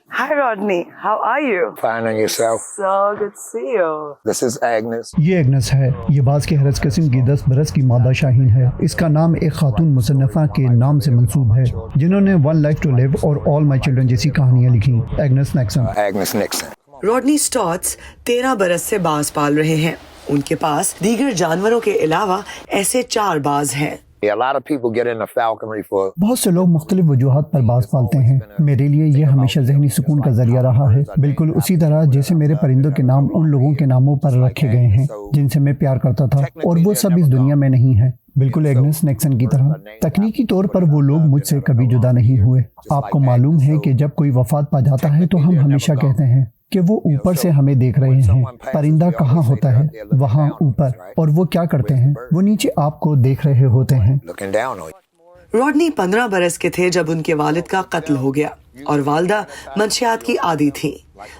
Hi Rodney, how are you? Fine, and yourself? So good to see you. This is Agnes. یہ Agnes ہے. یہ باز کی ہرس قسم کی 10 برس کی مادہ شاہین ہے. اس کا نام ایک خاتون مصنفہ کے نام سے منسوب ہے جنہوں نے ون لائف ٹو لیو اور آل مائی چلڈرن جیسی کہانیاں لکھی. Agnes Nixon. Agnes Nixon. رڈنی اسٹاٹس 13 برس سے باز پال رہے ہیں. ان کے پاس دیگر جانوروں کے علاوہ ایسے 4 باز ہیں. A lot of people get into falconry for بہت سے لوگ مختلف وجوہات پر باز پالتے ہیں. میرے لیے یہ ہمیشہ ذہنی سکون کا ذریعہ رہا ہے، بالکل اسی طرح جیسے میرے پرندوں کے نام ان لوگوں کے ناموں پر رکھے گئے ہیں جن سے میں پیار کرتا تھا، اور وہ سب اس دنیا میں نہیں ہیں. بالکل ایگنس نیکسن کی طرح. تکنیکی طور پر وہ لوگ مجھ سے کبھی جدا نہیں ہوئے. آپ کو معلوم ہے کہ جب کوئی وفات پا جاتا ہے تو ہم ہمیشہ کہتے ہیں کہ وہ اوپر سے ہمیں دیکھ رہے ہیں. پرندہ کہاں ہوتا ہے؟ وہاں اوپر. اور وہ کیا کرتے ہیں؟ وہ نیچے آپ کو دیکھ رہے ہوتے ہیں. looking down on you. رڈنی 15 برس کے تھے جب ان کے والد کا قتل ہو گیا اور والدہ منشیات کی عادی تھی،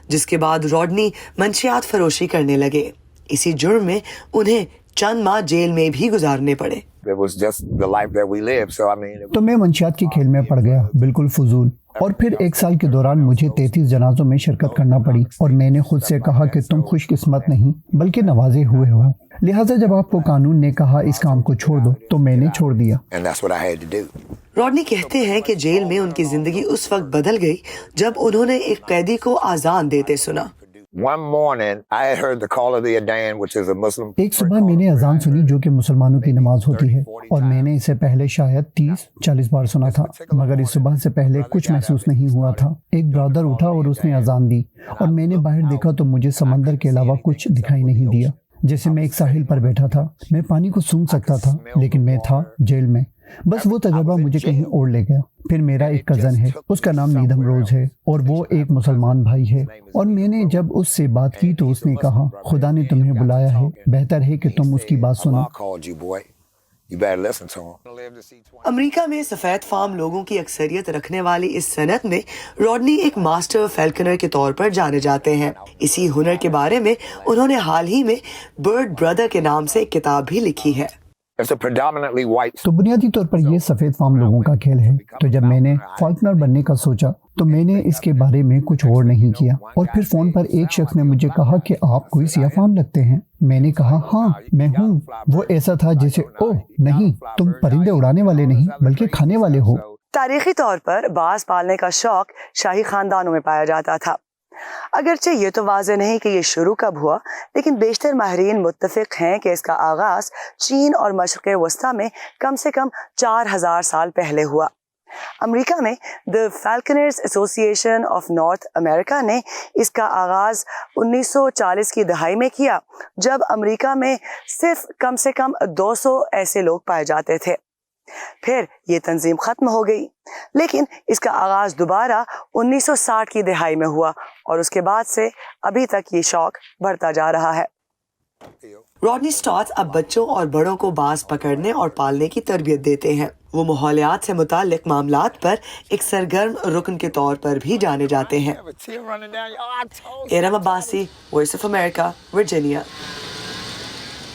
جس کے بعد رڈنی منشیات فروشی کرنے لگے. اسی جرم میں انہیں چند ماہ جیل میں بھی گزارنے پڑے. It was just the life that we lived, so I mean, تو میں منشیات کے کھیل میں پڑ گیا، بالکل فضول. اور پھر 1 سال کے دوران مجھے 33 جنازوں میں شرکت کرنا پڑی، اور میں نے خود سے کہا کہ تم خوش قسمت نہیں بلکہ نوازے ہوئے ہو. لہٰذا جب آپ کو قانون نے کہا اس کام کو چھوڑ دو تو میں نے چھوڑ دیا. and that's what I had to do. رڈنی کہتے ہیں کہ جیل میں ان کی زندگی اس وقت بدل گئی جب انہوں نے ایک قیدی کو اذان دیتے سنا. One morning, I had heard the call of the Adhan, which is a Muslim. ایک صبح میں نے اذان سنی جو کہ مسلمانوں کی نماز ہوتی ہے، اور میں نے اسے پہلے شاید 30-40 بار سنا تھا، مگر اس صبح سے پہلے کچھ محسوس نہیں ہوا تھا. ایک برادر اٹھا اور اس نے اذان دی، اور میں نے باہر دیکھا تو مجھے سمندر کے علاوہ کچھ دکھائی نہیں دیا. جیسے میں ایک ساحل پر بیٹھا تھا، میں پانی کو سونگھ سکتا تھا لیکن میں تھا جیل میں. بس وہ تجربہ مجھے کہیں اور لے گیا. پھر میرا ایک کزن ہے، اس کا نام نیدم روز ہے، اور وہ ایک مسلمان بھائی ہے. اور میں نے جب اس سے بات کی تو اس نے کہا خدا نے تمہیں بلایا ہے، بہتر ہے کہ تم اس کی بات سنو. Allah called you, boy. You better listen to him. امریکہ میں سفید فام لوگوں کی اکثریت رکھنے والی اس صنعت میں رڈنی ایک ماسٹر فیلکنر کے طور پر جانے جاتے ہیں. اسی ہنر کے بارے میں انہوں نے حال ہی میں برڈ برادر کے نام سے ایک کتاب بھی لکھی ہے. It's a predominantly white. تو بنیادی طور پر یہ سفید فام لوگوں کا کھیل ہے. تو جب میں نے فالکنر بننے کا سوچا تو میں نے اس کے بارے میں کچھ اور نہیں کیا. اور پھر فون پر ایک شخص نے مجھے کہا کہ آپ کوئی سیاہ فام لگتے ہیں. میں نے کہا ہاں میں ہوں. وہ ایسا تھا جیسے اوہ نہیں، تم پرندے اڑانے والے نہیں بلکہ کھانے والے ہو. تاریخی طور پر باز پالنے کا شوق شاہی خاندانوں میں پایا جاتا تھا. اگرچہ یہ تو واضح نہیں کہ یہ شروع کب ہوا، لیکن بیشتر ماہرین متفق ہیں کہ اس کا آغاز چین اور مشرق وسطیٰ میں کم سے کم 4000 سال پہلے ہوا. امریکہ میں دی فالکنرز ایسوسی ایشن آف نارتھ امریکہ نے اس کا آغاز 1940 کی دہائی میں کیا، جب امریکہ میں صرف کم سے کم 200 ایسے لوگ پائے جاتے تھے. پھر یہ تنظیم ختم ہو گئی، لیکن اس کا آغاز دوبارہ 1960 کی دہائی میں ہوا، اور اس کے بعد سے ابھی تک یہ شوق بڑھتا جا رہا ہے. رڈنی اسٹاٹس اب بچوں اور بڑوں کو باز پکڑنے اور پالنے کی تربیت دیتے ہیں. وہ ماحولیات سے متعلق معاملات پر ایک سرگرم رکن کے طور پر بھی جانے جاتے ہیں. Iram Abbasi, voice of America, Virginia.